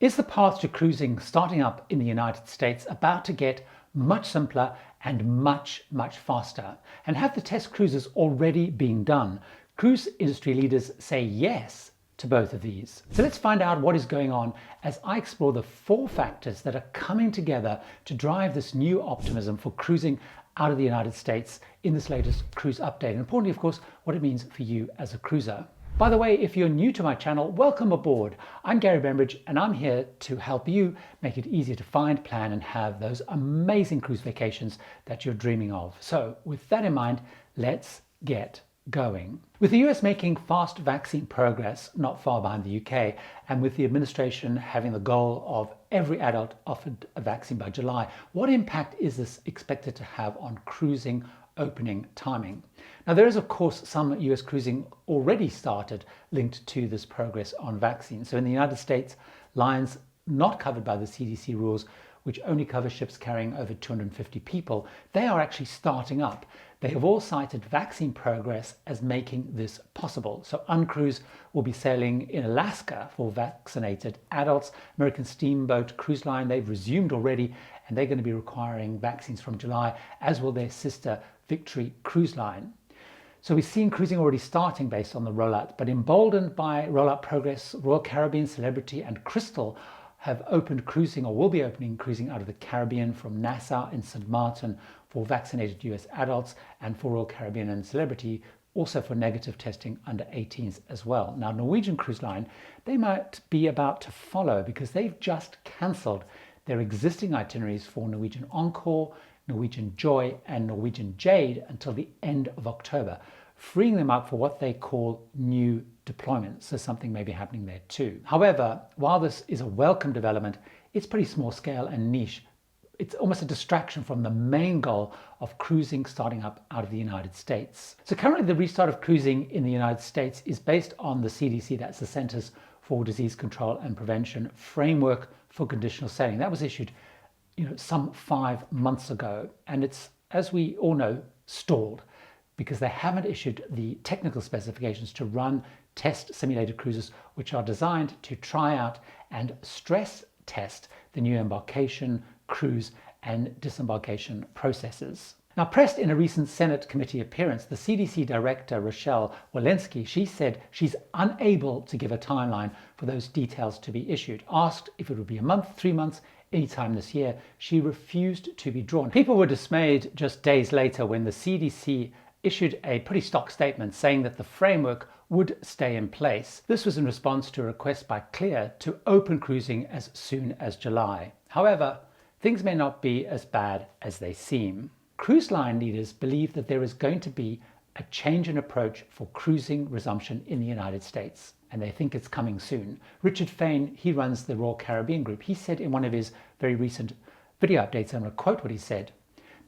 Is the path to cruising starting up in the United States about to get much simpler and much faster? And have the test cruises already been done? Cruise industry leaders say yes to both of these. So let's find out what is going on as I explore the 4 factors that are coming together to drive this new optimism for cruising out of the United States in this latest cruise update. And importantly, of course, what it means for you as a cruiser. By the way, if you're new to my channel, welcome aboard. I'm Gary Bembridge and I'm here to help you make it easier to find, plan and have those amazing cruise vacations that you're dreaming of. So with that in mind, let's get going. With the US making fast vaccine progress, not far behind the UK, and with the administration having the goal of every adult offered a vaccine by July, what impact is this expected to have on cruising opening timing? Now, there is of course some US cruising already started linked to this progress on vaccines. So in the United States, lines not covered by the CDC rules, which only cover ships carrying over 250 people, they are actually starting up. They have all cited vaccine progress as making this possible. So Uncruise will be sailing in Alaska for vaccinated adults. American Steamboat Cruise Line, they've resumed already, and they're going to be requiring vaccines from July, as will their sister Victory Cruise Line. So we've seen cruising already starting based on the rollout, but emboldened by rollout progress, Royal Caribbean, Celebrity and Crystal have opened cruising or will be opening cruising out of the Caribbean from Nassau and St. Martin for vaccinated US adults, and for Royal Caribbean and Celebrity also for negative testing under 18s as well. Now Norwegian Cruise Line, they might be about to follow because they've just cancelled their existing itineraries for Norwegian Encore, Norwegian Joy and Norwegian Jade until the end of October, freeing them up for what they call new deployments. So something may be happening there too. However, while this is a welcome development, it's pretty small scale and niche. It's almost a distraction from the main goal of cruising starting up out of the United States. So currently the restart of cruising in the United States is based on the CDC, that's the Centers for Disease Control and Prevention Framework for Conditional Sailing. That was issued some 5 months ago, and it's, as we all know, stalled because they haven't issued the technical specifications to run test simulated cruises, which are designed to try out and stress test the new embarkation, cruise and disembarkation processes. Now, pressed in a recent Senate committee appearance, the CDC director, Rochelle Walensky, she said she's unable to give a timeline for those details to be issued. Asked if it would be a month, 3 months, anytime this year, she refused to be drawn. People were dismayed just days later when the CDC issued a pretty stock statement saying that the framework would stay in place. This was in response to a request by Clear to open cruising as soon as July. However, things may not be as bad as they seem. Cruise line leaders believe that there is going to be a change in approach for cruising resumption in the United States, and they think it's coming soon. Richard Fain, he runs the Royal Caribbean Group. He said in one of his very recent video updates, I'm going to quote what he said,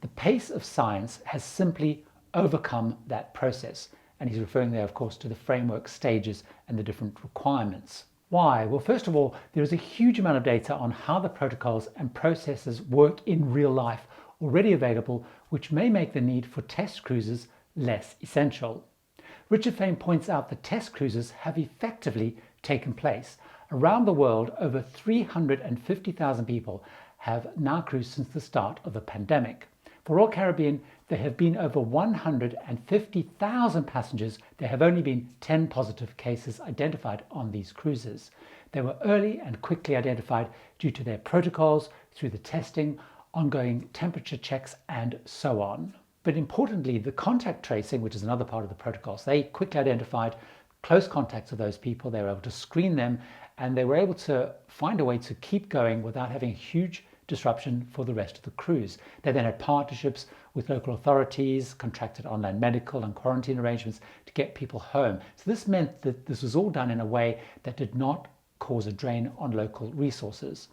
"The pace of science has simply overcome that process." And he's referring there, of course, to the framework stages and the different requirements. Why? Well, first of all, there is a huge amount of data on how the protocols and processes work in real life already available, which may make the need for test cruises less essential. Richard Fain points out that test cruises have effectively taken place. Around the world, over 350,000 people have now cruised since the start of the pandemic. For Royal Caribbean, there have been over 150,000 passengers. There have only been 10 positive cases identified on these cruises. They were early and quickly identified due to their protocols, through the testing, ongoing temperature checks, and so on. But importantly, the contact tracing, which is another part of the protocols, they quickly identified close contacts of those people. They were able to screen them, and they were able to find a way to keep going without having a huge disruption for the rest of the cruise. They then had partnerships with local authorities, contracted online medical and quarantine arrangements to get people home. So this meant that this was all done in a way that did not cause a drain on local resources.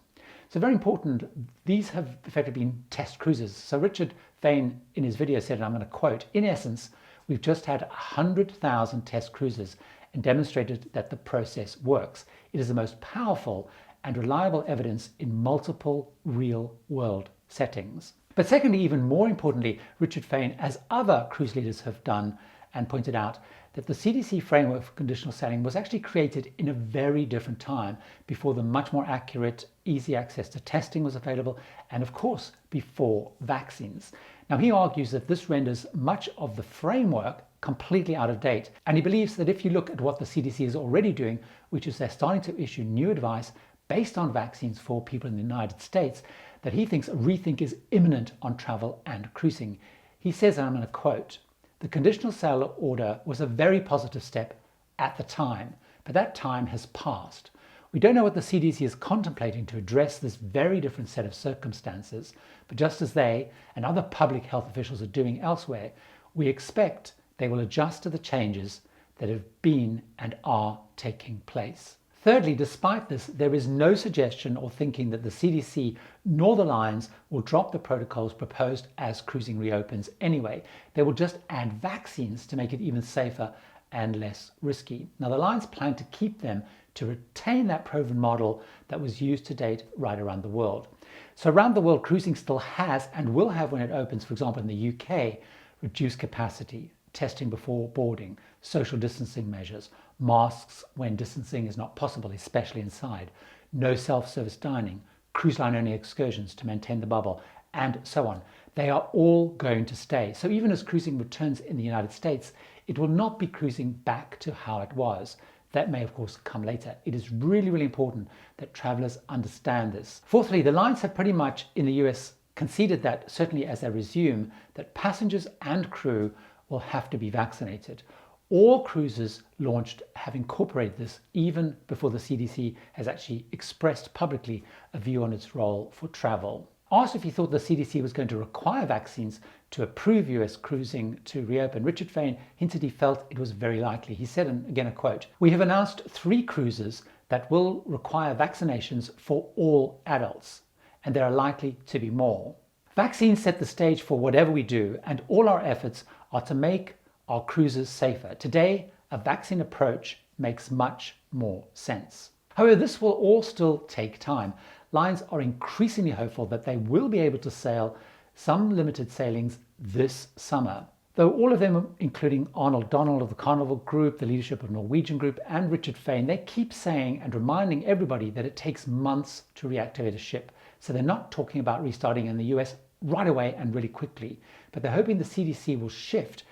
So very important, these have effectively been test cruises. So Richard Fain in his video said, and I'm going to quote, "In essence, we've just had 100,000 test cruises and demonstrated that the process works. It is the most powerful and reliable evidence in multiple real-world settings." But secondly, even more importantly, Richard Fain, as other cruise leaders have done, and pointed out that the CDC framework for conditional sailing was actually created in a very different time, before the much more accurate, easy access to testing was available, and of course, before vaccines. Now, he argues that this renders much of the framework completely out of date, and he believes that if you look at what the CDC is already doing, which is they're starting to issue new advice based on vaccines for people in the United States, that he thinks a rethink is imminent on travel and cruising. He says, and I'm going to quote, "The conditional sail order was a very positive step at the time, but that time has passed. We don't know what the CDC is contemplating to address this very different set of circumstances, but just as they and other public health officials are doing elsewhere, we expect they will adjust to the changes that have been and are taking place." Thirdly, despite this, there is no suggestion or thinking that the CDC nor the lines will drop the protocols proposed as cruising reopens anyway. They will just add vaccines to make it even safer and less risky. Now, the lines plan to keep them to retain that proven model that was used to date right around the world. So around the world, cruising still has and will have, when it opens, for example in the UK, reduced capacity, testing before boarding, social distancing measures, masks when distancing is not possible, especially inside, no self-service dining, cruise line only excursions to maintain the bubble, and so on. They are all going to stay. So even as cruising returns in the United States, it will not be cruising back to how it was. That may, of course, come later. It is really, really important that travelers understand this. Fourthly, the lines have pretty much in the US conceded that, certainly as they resume, that passengers and crew will have to be vaccinated. All cruises launched have incorporated this, even before the CDC has actually expressed publicly a view on its role for travel. Asked if he thought the CDC was going to require vaccines to approve US cruising to reopen, Richard Fain hinted he felt it was very likely. He said, and again a quote, "We have announced 3 cruises that will require vaccinations for all adults, and there are likely to be more. Vaccines set the stage for whatever we do, and all our efforts are to make our cruises safer. Today, a vaccine approach makes much more sense." However, this will all still take time. Lines are increasingly hopeful that they will be able to sail some limited sailings this summer, though all of them, including Arnold Donald of the Carnival Group, the leadership of Norwegian Group, and Richard Fain, they keep saying and reminding everybody that it takes months to reactivate a ship. So they're not talking about restarting in the US right away and really quickly, but they're hoping the CDC will shift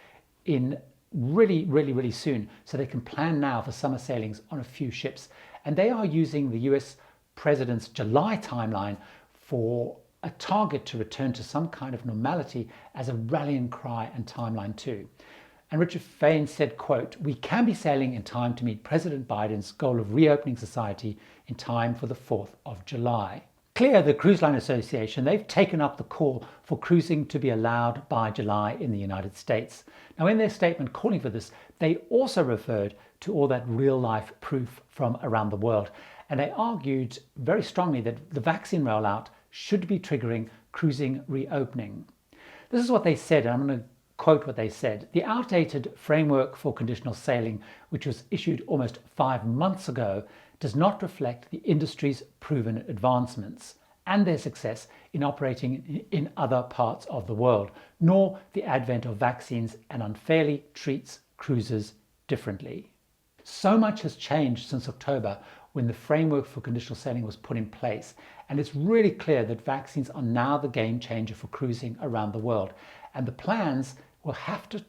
in really soon, so they can plan now for summer sailings on a few ships. And they are using the US President's July timeline for a target to return to some kind of normality as a rallying cry and timeline too. And Richard Fain said, quote, "We can be sailing in time to meet President Biden's goal of reopening society in time for the 4th of July. Clear, the Cruise Line Association, they've taken up the call for cruising to be allowed by July in the United States. Now, in their statement calling for this, they also referred to all that real-life proof from around the world. And they argued very strongly that the vaccine rollout should be triggering cruising reopening. This is what they said, and I'm going to quote what they said. "The outdated Framework for Conditional Sailing, which was issued almost 5 months ago, does not reflect the industry's proven advancements and their success in operating in other parts of the world, nor the advent of vaccines, and unfairly treats cruisers differently." So much has changed since October, when the Framework for Conditional Sailing was put in place, and it's really clear that vaccines are now the game changer for cruising around the world, and the plans will have to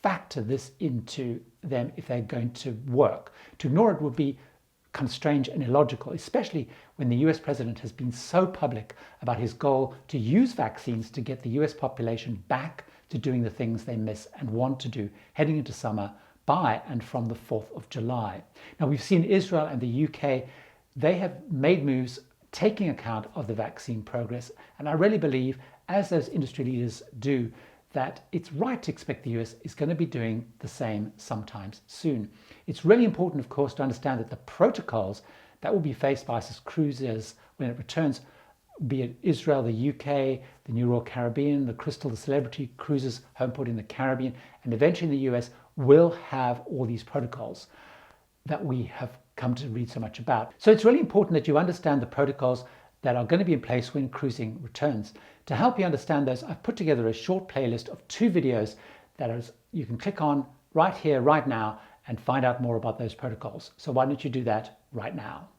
factor this into them if they're going to work. To ignore it would be kind of strange and illogical, especially when the US president has been so public about his goal to use vaccines to get the US population back to doing the things they miss and want to do heading into summer by and from the 4th of July. Now, we've seen Israel and the UK, they have made moves taking account of the vaccine progress, and I really believe, as those industry leaders do, that it's right to expect the US is going to be doing the same sometimes soon. It's really important, of course, to understand that the protocols that will be faced by us as cruisers when it returns, be it Israel, the UK, the New Royal Caribbean, the Crystal, the Celebrity cruises home port in the Caribbean, and eventually in the US, will have all these protocols that we have come to read so much about. So it's really important that you understand the protocols that are going to be in place when cruising returns. To help you understand those, I've put together a short playlist of 2 videos that you can click on right here, right now, and find out more about those protocols. So why don't you do that right now?